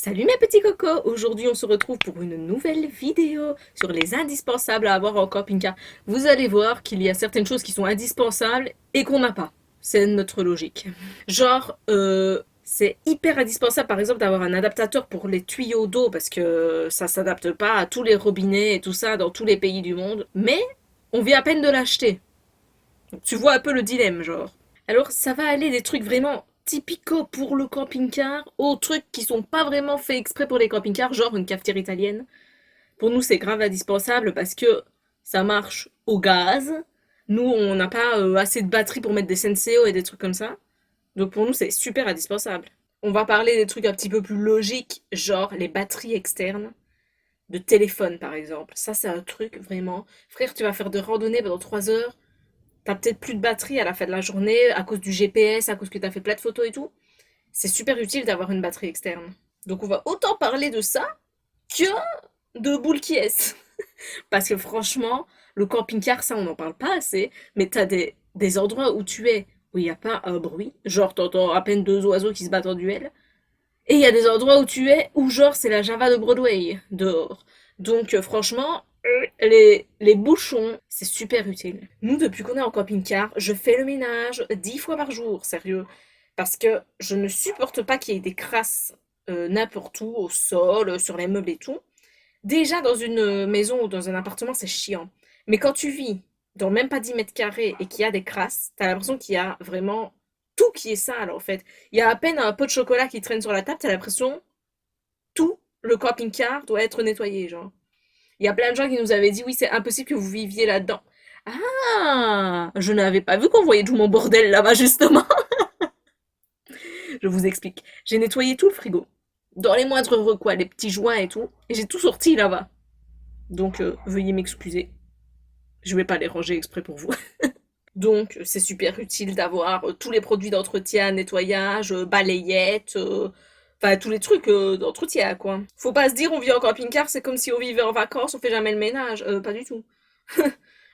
Salut mes petits cocos, aujourd'hui on se retrouve pour une nouvelle vidéo sur les indispensables à avoir en camping-car. Vous allez voir qu'il y a certaines choses qui sont indispensables et qu'on n'a pas. C'est notre logique. Genre, c'est hyper indispensable par exemple d'avoir un adaptateur pour les tuyaux d'eau parce que ça s'adapte pas à tous les robinets et tout ça dans tous les pays du monde. Mais on vient à peine de l'acheter. Donc, tu vois un peu le dilemme, genre. Alors, ça va aller des trucs vraiment typicaux pour le camping-car aux trucs qui sont pas vraiment faits exprès pour les camping-cars, genre une cafetière italienne. Pour nous, c'est grave indispensable parce que ça marche au gaz. Nous, on n'a pas assez de batterie pour mettre des Senseo et des trucs comme ça. Donc pour nous, c'est super indispensable. On va parler des trucs un petit peu plus logiques, genre les batteries externes de téléphone, par exemple. Ça, c'est un truc vraiment. Frère, tu vas faire de randonnée pendant 3 heures. T'as peut-être plus de batterie à la fin de la journée à cause du GPS, à cause que t'as fait plein de photos et tout. C'est super utile d'avoir une batterie externe. Donc on va autant parler de ça que de boules qui est. Parce que franchement, le camping-car, ça on n'en parle pas assez, mais t'as des endroits où tu es, où il n'y a pas un bruit, genre t'entends à peine deux oiseaux qui se battent en duel, et il y a des endroits où tu es, où genre c'est la Java de Broadway dehors. Donc franchement, les bouchons, c'est super utile. Nous, depuis qu'on est en camping-car, je fais le ménage 10 fois par jour, sérieux. Parce que je ne supporte pas qu'il y ait des crasses n'importe où, au sol, sur les meubles et tout. Déjà, dans une maison ou dans un appartement, c'est chiant. Mais quand tu vis dans même pas 10 mètres carrés et qu'il y a des crasses, t'as l'impression qu'il y a vraiment tout qui est sale, en fait. Il y a à peine un pot de chocolat qui traîne sur la table, t'as l'impression tout le camping-car doit être nettoyé, genre. Il y a plein de gens qui nous avaient dit oui, c'est impossible que vous viviez là-dedans. Ah, je n'avais pas vu qu'on voyait tout mon bordel là-bas, justement. Je vous explique. J'ai nettoyé tout le frigo. Dans les moindres recoins, les petits joints et tout. Et j'ai tout sorti là-bas. Donc, veuillez m'excuser. Je vais pas les ranger exprès pour vous. Donc, c'est super utile d'avoir tous les produits d'entretien, nettoyage, balayettes, enfin tous les trucs d'entretien, quoi. Faut pas se dire on vit en camping-car, c'est comme si on vivait en vacances, on fait jamais le ménage. Pas du tout.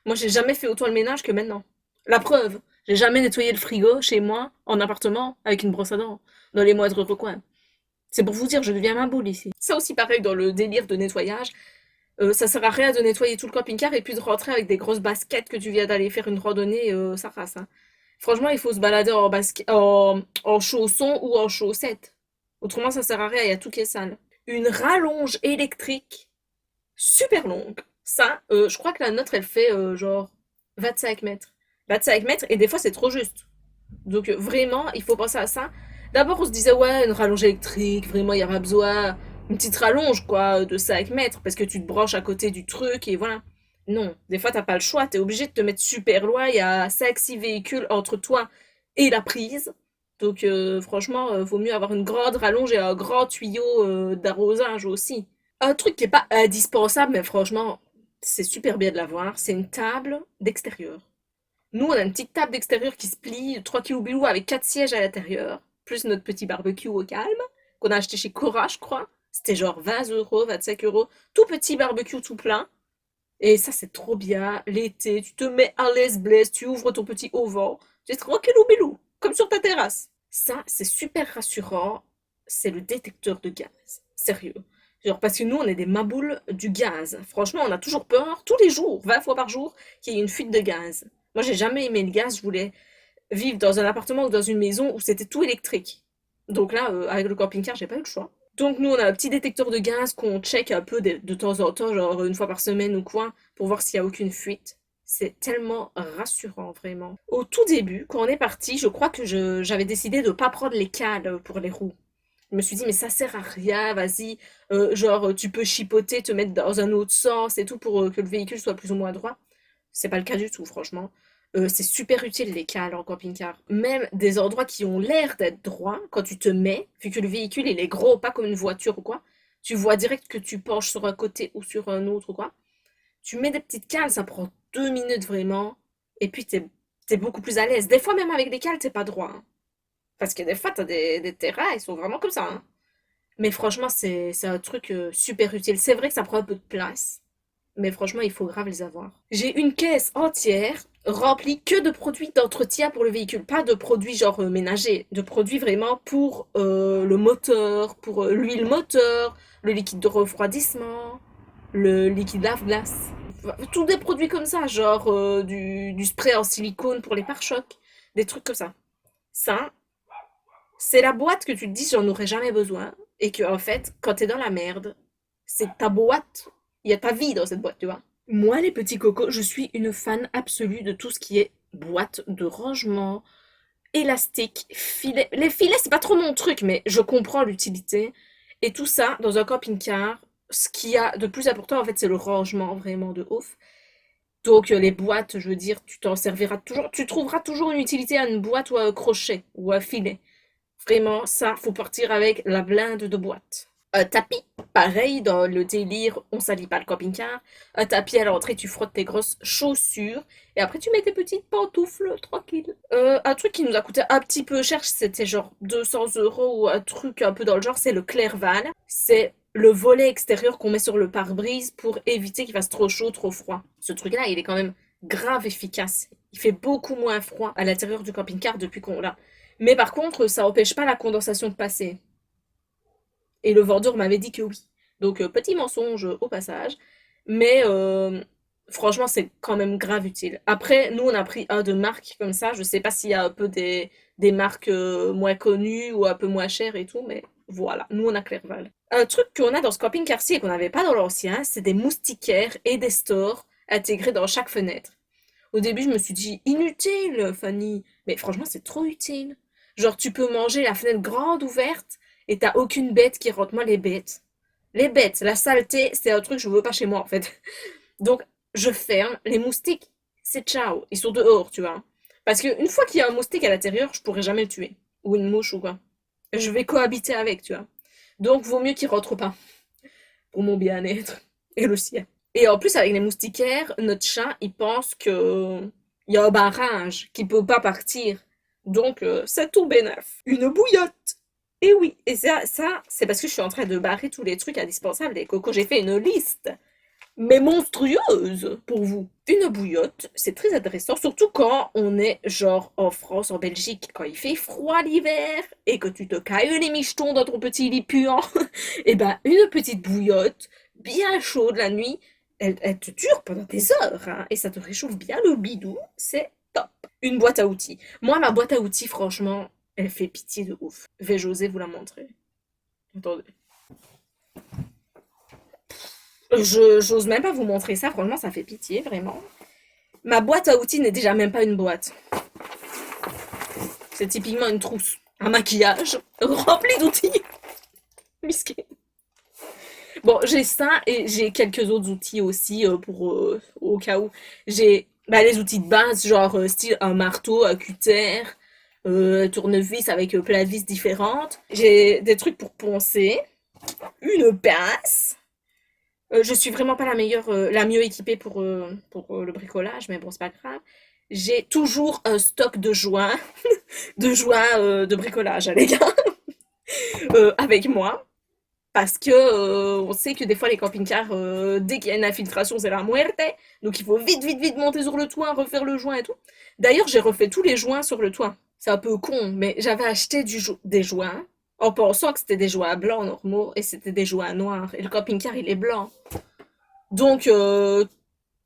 Moi, j'ai jamais fait autant le ménage que maintenant. La preuve, j'ai jamais nettoyé le frigo chez moi, en appartement, avec une brosse à dents, dans les moindres recoins. C'est pour vous dire, je deviens ma boule ici. Ça aussi, pareil, dans le délire de nettoyage, ça sert à rien de nettoyer tout le camping-car et puis de rentrer avec des grosses baskets que tu viens d'aller faire une randonnée, ça passe, hein. Franchement, il faut se balader en chaussons ou en chaussettes. Autrement, ça sert à rien, il y a tout qui est sale. Une rallonge électrique super longue. Ça, je crois que la nôtre, elle fait genre 25 mètres. 25 mètres, et des fois, c'est trop juste. Donc, vraiment, il faut penser à ça. D'abord, on se disait, ouais, une rallonge électrique, vraiment, il y aura besoin. Une petite rallonge, quoi, de 5 mètres, parce que tu te branches à côté du truc, et voilà. Non, des fois, t'as pas le choix, t'es obligé de te mettre super loin, il y a 5 6 véhicules entre toi et la prise. Donc, franchement, vaut mieux avoir une grande rallonge et un grand tuyau d'arrosage aussi. Un truc qui est pas indispensable, mais franchement, c'est super bien de l'avoir, c'est une table d'extérieur. Nous, on a une petite table d'extérieur qui se plie, 3 kilos bilou avec 4 sièges à l'intérieur, plus notre petit barbecue au calme, qu'on a acheté chez Cora, je crois. C'était genre 20 €, 25 €, tout petit barbecue tout plein. Et ça, c'est trop bien. L'été, tu te mets à l'aise, blesse, tu ouvres ton petit auvent, tu es tranquillou bilou, comme sur ta terrasse. Ça, c'est super rassurant. C'est le détecteur de gaz. Sérieux. Genre, parce que nous, on est des maboules du gaz. Franchement, on a toujours peur, tous les jours, 20 fois par jour, qu'il y ait une fuite de gaz. Moi, j'ai jamais aimé le gaz. Je voulais vivre dans un appartement ou dans une maison où c'était tout électrique. Donc là, avec le camping-car, j'ai pas eu le choix. Donc nous, on a un petit détecteur de gaz qu'on check un peu de temps en temps, genre une fois par semaine ou quoi, pour voir s'il y a aucune fuite. C'est tellement rassurant, vraiment. Au tout début, quand on est parti, je crois que j'avais décidé de pas prendre les cales pour les roues. Je me suis dit, mais ça sert à rien, vas-y. Genre, tu peux chipoter, te mettre dans un autre sens et tout pour que le véhicule soit plus ou moins droit. C'est pas le cas du tout, franchement. C'est super utile les cales en camping-car. Même des endroits qui ont l'air d'être droits, quand tu te mets, vu que le véhicule il est gros, pas comme une voiture ou quoi, tu vois direct que tu penches sur un côté ou sur un autre ou quoi. Tu mets des petites cales, ça prend 2 minutes vraiment, et puis t'es beaucoup plus à l'aise. Des fois même avec des cales, t'es pas droit, hein. Parce que des fois t'as des terrains, ils sont vraiment comme ça, hein. Mais franchement, c'est un truc super utile. C'est vrai que ça prend un peu de place, mais franchement, il faut grave les avoir. J'ai une caisse entière rempli que de produits d'entretien pour le véhicule, pas de produits genre ménagers, de produits vraiment pour le moteur, pour l'huile moteur, le liquide de refroidissement, le liquide lave-glace. Tous des produits comme ça, genre du spray en silicone pour les pare-chocs, des trucs comme ça. Ça, c'est la boîte que tu te dis j'en aurais jamais besoin et que en fait, quand t'es dans la merde, c'est ta boîte, il y a ta vie dans cette boîte, tu vois. Moi, les petits cocos, je suis une fan absolue de tout ce qui est boîte de rangement, élastique, filet. Les filets, c'est pas trop mon truc, mais je comprends l'utilité. Et tout ça, dans un camping-car, ce qu'il y a de plus important, en fait, c'est le rangement vraiment de ouf. Donc, les boîtes, je veux dire, tu t'en serviras toujours, tu trouveras toujours une utilité à une boîte ou à un crochet ou à un filet. Vraiment, ça, faut partir avec la blinde de boîte. Un tapis, pareil, dans le délire, on salit pas le camping-car. Un tapis à l'entrée, tu frottes tes grosses chaussures. Et après, tu mets tes petites pantoufles, tranquille. Un truc qui nous a coûté un petit peu cher, c'était genre 200 € ou un truc un peu dans le genre, c'est le Clerval. C'est le volet extérieur qu'on met sur le pare-brise pour éviter qu'il fasse trop chaud, trop froid. Ce truc-là, il est quand même grave efficace. Il fait beaucoup moins froid à l'intérieur du camping-car depuis qu'on l'a. Mais par contre, ça empêche pas la condensation de passer. Et le vendeur m'avait dit que oui. Donc, petit mensonge au passage. Mais franchement, c'est quand même grave utile. Après, nous, on a pris un de marque comme ça. Je sais pas s'il y a un peu des marques moins connues ou un peu moins chères et tout, mais voilà. Nous, on a Clerval. Un truc qu'on a dans ce camping-car-ci et qu'on n'avait pas dans l'ancien, c'est des moustiquaires et des stores intégrés dans chaque fenêtre. Au début, je me suis dit, inutile, Fanny. Mais franchement, c'est trop utile. Genre, tu peux manger la fenêtre grande ouverte et t'as aucune bête qui rentre. Moi, les bêtes. Les bêtes, la saleté, c'est un truc que je veux pas chez moi, en fait. Donc, je ferme. Les moustiques, c'est ciao. Ils sont dehors, tu vois. Parce qu'une fois qu'il y a un moustique à l'intérieur, je pourrais jamais le tuer. Ou une mouche ou quoi. Je vais cohabiter avec, tu vois. Donc, vaut mieux qu'ils rentrent pas. Pour mon bien-être. Et le sien. Et en plus, avec les moustiquaires, notre chat, il pense que il y a un barrage qui peut pas partir. Donc, c'est tout bénef. Une bouillotte. Et oui, et ça c'est parce que je suis en train de barrer tous les trucs indispensables. Les cocos, j'ai fait une liste, mais monstrueuse pour vous. Une bouillotte, c'est très intéressant, surtout quand on est genre en France, en Belgique, quand il fait froid l'hiver et que tu te cailles les michetons dans ton petit lit puant. Et ben, une petite bouillotte, bien chaude la nuit, elle te dure pendant des heures, hein, et ça te réchauffe bien le bidou, c'est top. Une boîte à outils. Moi, ma boîte à outils, franchement, elle fait pitié de ouf. Vais-je oser vous la montrer? Attendez. J'ose même pas vous montrer ça, franchement, ça fait pitié, vraiment. Ma boîte à outils n'est déjà même pas une boîte. C'est typiquement une trousse. Un maquillage rempli d'outils. Misqué. Bon, j'ai ça et j'ai quelques autres outils aussi pour au cas où. J'ai les outils de base, genre style un marteau, un cutter, un tournevis avec plein de vis différentes. J'ai des trucs pour poncer, une pince. Je suis vraiment pas la meilleure, la mieux équipée pour le bricolage, mais bon, c'est pas grave. J'ai toujours un stock de joints, de joints de bricolage, hein, les gars, avec moi. Parce que on sait que des fois les camping-cars, dès qu'il y a une infiltration, c'est la muerte. Donc il faut vite, vite, vite monter sur le toit, refaire le joint et tout. D'ailleurs, j'ai refait tous les joints sur le toit. C'est un peu con, mais j'avais acheté des joints en pensant que c'était des joints blancs normaux et c'était des joints noirs. Et le camping-car, il est blanc. Donc,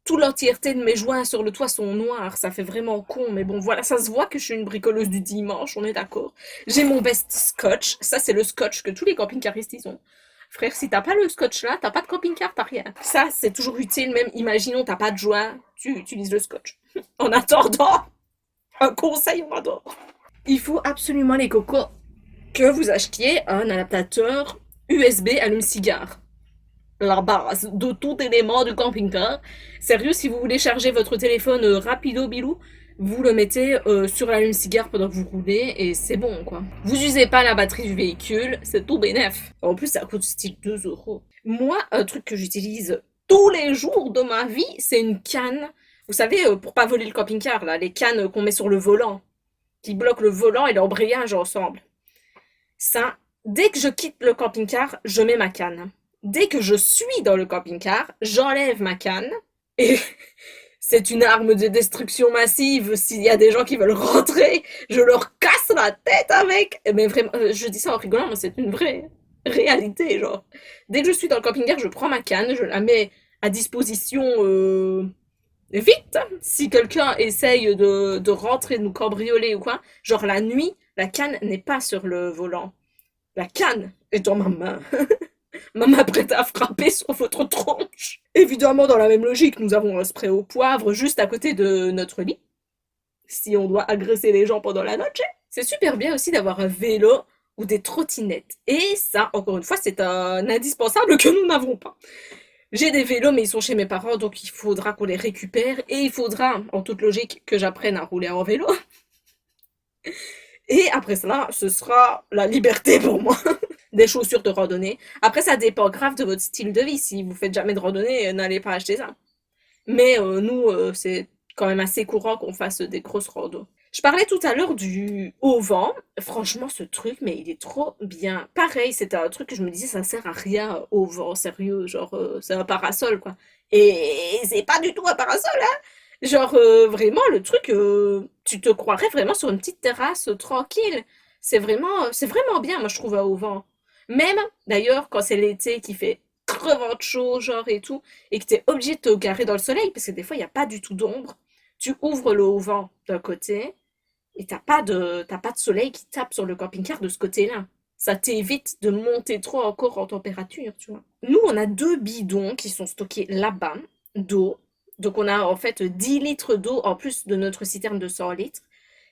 toute l'entièreté de mes joints sur le toit sont noirs. Ça fait vraiment con, mais bon, voilà, ça se voit que je suis une bricoleuse du dimanche, on est d'accord. J'ai mon best scotch. Ça, c'est le scotch que tous les camping-caristes ils ont. Frère, si t'as pas le scotch là, t'as pas de camping-car, t'as rien. Ça, c'est toujours utile, même imaginons t'as pas de joint, tu utilises le scotch. En attendant, un conseil, on adore. Il faut absolument, les cocos, que vous achetiez un adaptateur USB allume-cigare. La base de tout élément du camping-car. Sérieux, si vous voulez charger votre téléphone rapido bilou, vous le mettez sur l'allume-cigare pendant que vous roulez et c'est bon quoi. Vous usez pas la batterie du véhicule, c'est tout bénef. En plus, ça coûte style 2 €. Moi, un truc que j'utilise tous les jours de ma vie, c'est une canne. Vous savez, pour pas voler le camping-car, là, les cannes qu'on met sur le volant, qui bloquent le volant et l'embrayage ensemble. Ça, dès que je quitte le camping-car, je mets ma canne. Dès que je suis dans le camping-car, j'enlève ma canne et C'est une arme de destruction massive. S'il y a des gens qui veulent rentrer, je leur casse la tête avec. Mais vraiment, je dis ça en rigolant, mais c'est une vraie réalité, genre. Dès que je suis dans le camping-car, je prends ma canne, je la mets à disposition vite. Si quelqu'un essaye de rentrer, de nous cambrioler ou quoi, genre la nuit, la canne n'est pas sur le volant. La canne est dans ma main. Ma main prête à frapper sur votre tronche. Évidemment, dans la même logique, nous avons un spray au poivre juste à côté de notre lit. Si on doit agresser les gens pendant la noche. C'est super bien aussi d'avoir un vélo ou des trottinettes. Et ça, encore une fois, c'est un indispensable que nous n'avons pas. J'ai des vélos, mais ils sont chez mes parents, donc il faudra qu'on les récupère. Et il faudra, en toute logique, que j'apprenne à rouler en vélo. Et après cela, ce sera la liberté pour moi. Des chaussures de randonnée. Après, ça dépend grave de votre style de vie. Si vous faites jamais de randonnée, n'allez pas acheter ça. Mais nous, c'est quand même assez courant qu'on fasse des grosses randos. Je parlais tout à l'heure du haut vent. Franchement, ce truc, mais il est trop bien. Pareil, c'était un truc que je me disais, ça sert à rien au vent, sérieux. Genre, c'est un parasol, quoi. Et c'est pas du tout un parasol, hein. Genre, vraiment, le truc, tu te croirais vraiment sur une petite terrasse tranquille. C'est vraiment bien, moi, je trouve, à haut vent. Même, d'ailleurs, quand c'est l'été qui fait crevant de chaud, genre, et tout, et que t'es obligé de te garer dans le soleil, parce que des fois, il n'y a pas du tout d'ombre. Tu ouvres le haut vent d'un côté, et t'as pas de soleil qui tape sur le camping-car de ce côté-là. Ça t'évite de monter trop encore en température, tu vois. Nous, on a deux bidons qui sont stockés là-bas, d'eau. Donc, on a en fait 10 litres d'eau en plus de notre citerne de 100 litres.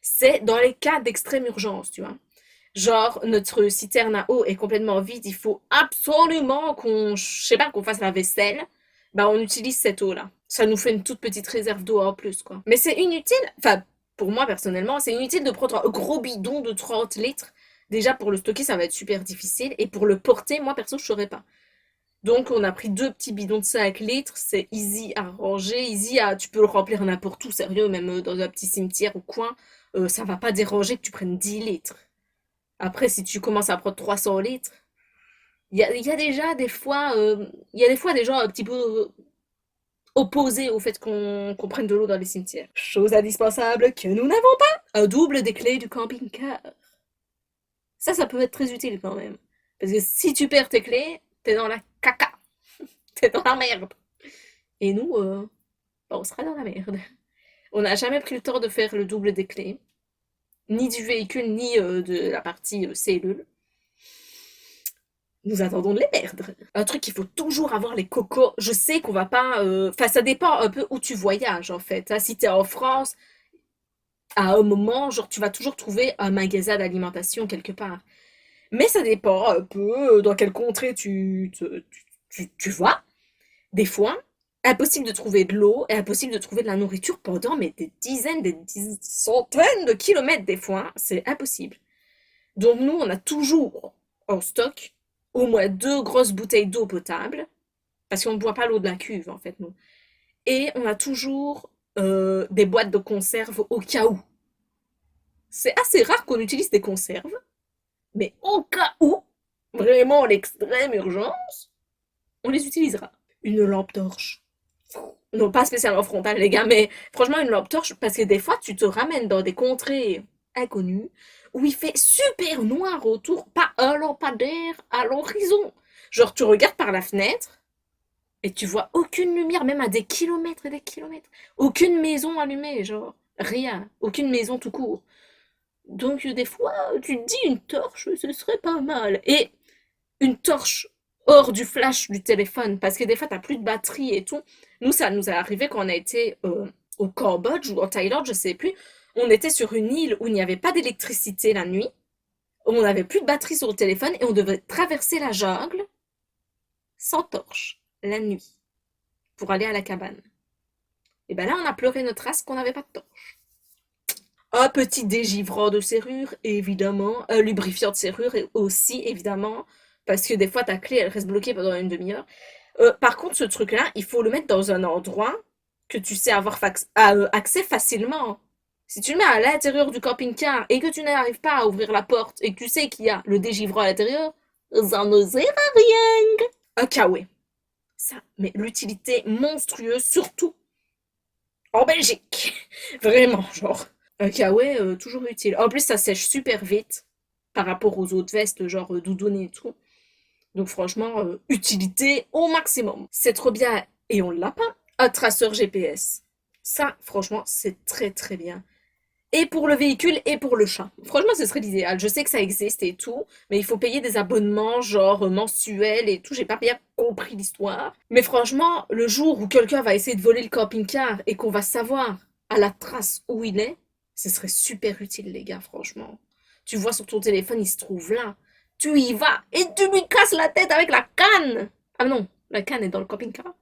C'est dans les cas d'extrême urgence, tu vois. Genre, notre citerne à eau est complètement vide, il faut absolument qu'on, je sais pas, qu'on fasse la vaisselle. Bah, on utilise cette eau-là. Ça nous fait une toute petite réserve d'eau en plus, quoi. Mais c'est inutile, enfin, pour moi personnellement, c'est inutile de prendre un gros bidon de 30 litres. Déjà, pour le stocker, ça va être super difficile. Et pour le porter, moi perso, je saurais pas. Donc, on a pris deux petits bidons de 5 litres. C'est easy à ranger, easy à. Tu peux le remplir n'importe où, sérieux, même dans un petit cimetière ou coin. Ça va pas déranger que tu prennes 10 litres. Après, si tu commences à prendre 300 litres, il y a déjà des fois, il y a des fois des gens un petit peu opposés au fait qu'on prenne de l'eau dans les cimetières. Chose indispensable que nous n'avons pas, un double des clés du camping-car. Ça peut être très utile quand même. Parce que si tu perds tes clés, t'es dans la caca. T'es dans la merde. Et nous, bah, on sera dans la merde. On n'a jamais pris le temps de faire le double des clés. Ni du véhicule, ni de la partie cellule. Nous attendons de les perdre. Un truc, il faut toujours avoir les cocos. Je sais qu'on va pas. Enfin, ça dépend un peu où tu voyages, en fait. Hein. Si t'es en France, à un moment, genre, tu vas toujours trouver un magasin d'alimentation quelque part. Mais ça dépend un peu dans quelle contrée tu vas. Des fois, impossible de trouver de l'eau et impossible de trouver de la nourriture pendant mais des dizaines, centaines de kilomètres des fois. C'est impossible. Donc nous, on a toujours en stock au moins deux grosses bouteilles d'eau potable, parce qu'on ne boit pas l'eau de la cuve, en fait, nous. Et on a toujours des boîtes de conserve au cas où. C'est assez rare qu'on utilise des conserves, mais au cas où, vraiment l'extrême urgence, on les utilisera. Une lampe torche. Non, pas spécialement frontale, les gars, mais franchement, une lampe torche, parce que des fois, tu te ramènes dans des contrées inconnues, où il fait super noir autour, pas un lampadaire à l'horizon. Genre, tu regardes par la fenêtre, et tu vois aucune lumière, même à des kilomètres et des kilomètres. Aucune maison allumée, genre, rien. Aucune maison tout court. Donc, des fois, tu te dis, une torche, ce serait pas mal. Et une torche hors du flash du téléphone, parce que des fois, t'as plus de batterie et tout. Nous, ça nous est arrivé quand on a été au Cambodge ou en Thaïlande, je sais plus. On était sur une île où il n'y avait pas d'électricité la nuit. On n'avait plus de batterie sur le téléphone et on devait traverser la jungle sans torche la nuit pour aller à la cabane. Et ben là, on a pleuré notre race qu'on n'avait pas de torche. Un petit dégivrant de serrure, évidemment. Un lubrifiant de serrure aussi, évidemment. Parce que des fois, ta clé, elle reste bloquée pendant une demi-heure. Par contre, ce truc-là, il faut le mettre dans un endroit que tu sais avoir accès facilement. Si tu le mets à l'intérieur du camping-car et que tu n'arrives pas à ouvrir la porte et que tu sais qu'il y a le dégivrant à l'intérieur, ça ne sert à rien. Un kawaii. Ça, mais l'utilité monstrueuse, surtout en Belgique. Vraiment, genre. Un kawaii, toujours utile. En plus, ça sèche super vite par rapport aux autres vestes, genre doudoune et tout. Donc franchement, utilité au maximum. C'est trop bien. Et on l'a pas. Un traceur GPS. Ça, franchement, c'est très très bien. Et pour le véhicule et pour le chat. Franchement, ce serait l'idéal. Je sais que ça existe et tout, mais il faut payer des abonnements genre mensuels et tout. J'ai pas bien compris l'histoire. Mais franchement, le jour où quelqu'un va essayer de voler le camping-car et qu'on va savoir à la trace où il est, ce serait super utile, les gars, franchement. Tu vois sur ton téléphone, il se trouve là. Tu y vas et tu lui casses la tête avec la canne. Ah non, la canne est dans le camping-car.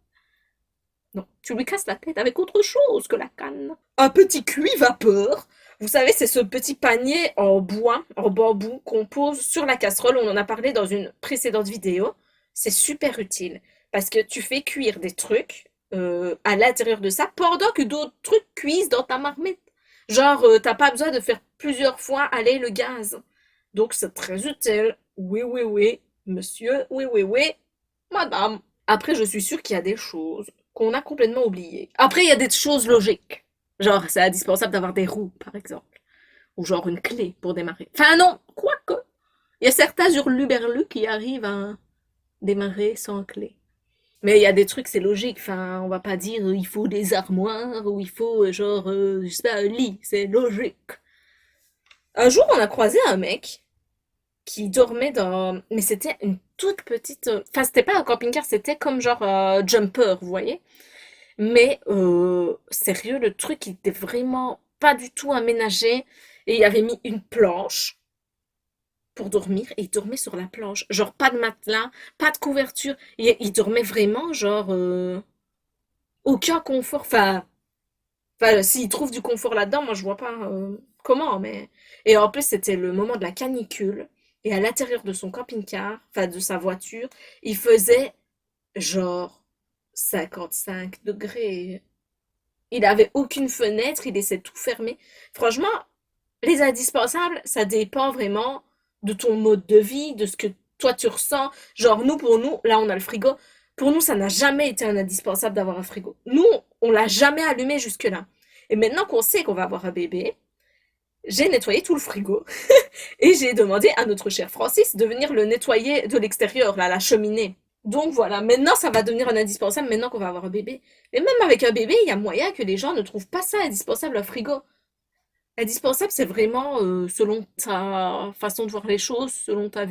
Non, tu lui casses la tête avec autre chose que la canne. Un petit cuit vapeur. Vous savez, c'est ce petit panier en bois, en bambou, qu'on pose sur la casserole. On en a parlé dans une précédente vidéo. C'est super utile parce que tu fais cuire des trucs à l'intérieur de ça pendant que d'autres trucs cuisent dans ta marmite. Genre, t'as pas besoin de faire plusieurs fois aller le gaz. Donc, c'est très utile. Oui, oui, oui, monsieur, oui, oui, oui, madame. Après, je suis sûre qu'il y a des choses qu'on a complètement oubliées. Après, il y a des choses logiques. Genre, c'est indispensable d'avoir des roues, par exemple. Ou genre une clé pour démarrer. Enfin non, quoique. Il y a certains hurluberlus qui arrivent à démarrer sans clé. Mais il y a des trucs, c'est logique. Enfin, on va pas dire il faut des armoires ou il faut genre, je sais pas, un lit. C'est logique. Un jour, on a croisé un mec qui dormait dans... Mais c'était une toute petite... Enfin, c'était pas un camping-car, c'était comme genre jumper, vous voyez. Mais sérieux, le truc, il était vraiment pas du tout aménagé. Et il avait mis une planche pour dormir et il dormait sur la planche. Genre pas de matelas, pas de couverture. Il dormait vraiment genre aucun confort. Enfin, s'il trouve du confort là-dedans, moi je vois pas comment. Mais et en plus c'était le moment de la canicule et à l'intérieur de son camping-car, enfin de sa voiture, il faisait genre 55 degrés. Il avait aucune fenêtre, il laissait tout fermé. Franchement, les indispensables, ça dépend vraiment de ton mode de vie, de ce que toi tu ressens. Genre, nous, pour nous, là, on a le frigo. Pour nous, ça n'a jamais été un indispensable d'avoir un frigo. Nous, on l'a jamais allumé jusque-là. Et maintenant qu'on sait qu'on va avoir un bébé, j'ai nettoyé tout le frigo et j'ai demandé à notre cher Francis de venir le nettoyer de l'extérieur, là, la cheminée. Donc voilà, maintenant ça va devenir un indispensable maintenant qu'on va avoir un bébé. Et même avec un bébé, il y a moyen que les gens ne trouvent pas ça indispensable un frigo. Indispensable, c'est vraiment selon ta façon de voir les choses, selon ta,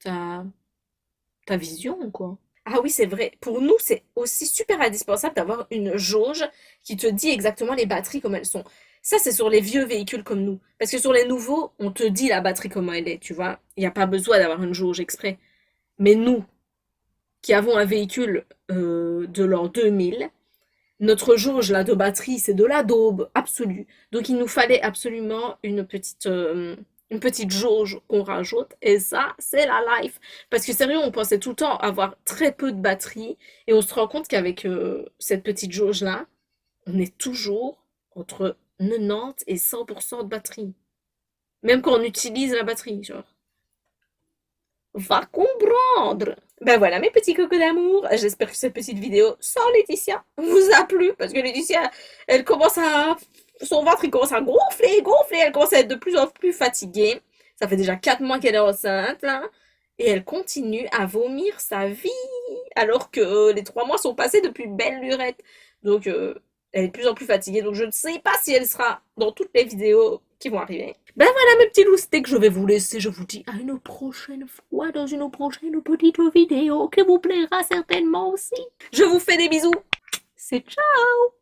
ta vision, quoi. Ah oui, c'est vrai. Pour nous, c'est aussi super indispensable d'avoir une jauge qui te dit exactement les batteries comme elles sont. Ça, c'est sur les vieux véhicules comme nous. Parce que sur les nouveaux, on te dit la batterie comment elle est, tu vois. Il n'y a pas besoin d'avoir une jauge exprès. Mais nous, qui avons un véhicule de l'an 2000, notre jauge là de batterie, c'est de la daube absolue. Donc il nous fallait absolument une petite jauge qu'on rajoute. Et ça, c'est la life. Parce que sérieux, on pensait tout le temps avoir très peu de batterie. Et on se rend compte qu'avec cette petite jauge là, on est toujours entre 90 et 100% de batterie. Même quand on utilise la batterie, genre. Va comprendre. Ben voilà mes petits cocos d'amour. J'espère que cette petite vidéo sans Laetitia vous a plu. Parce que Laetitia, elle commence à... Son ventre, il commence à gonfler, gonfler. Elle commence à être de plus en plus fatiguée. Ça fait déjà 4 mois qu'elle est enceinte, là. Et elle continue à vomir sa vie. Alors que les 3 mois sont passés depuis belle lurette. Donc, elle est de plus en plus fatiguée. Donc, je ne sais pas si elle sera dans toutes les vidéos qui vont arriver. Ben voilà mes petits loustiques, je vais vous laisser. Je vous dis à une prochaine fois dans une prochaine petite vidéo qui vous plaira certainement aussi. Je vous fais des bisous. C'est ciao.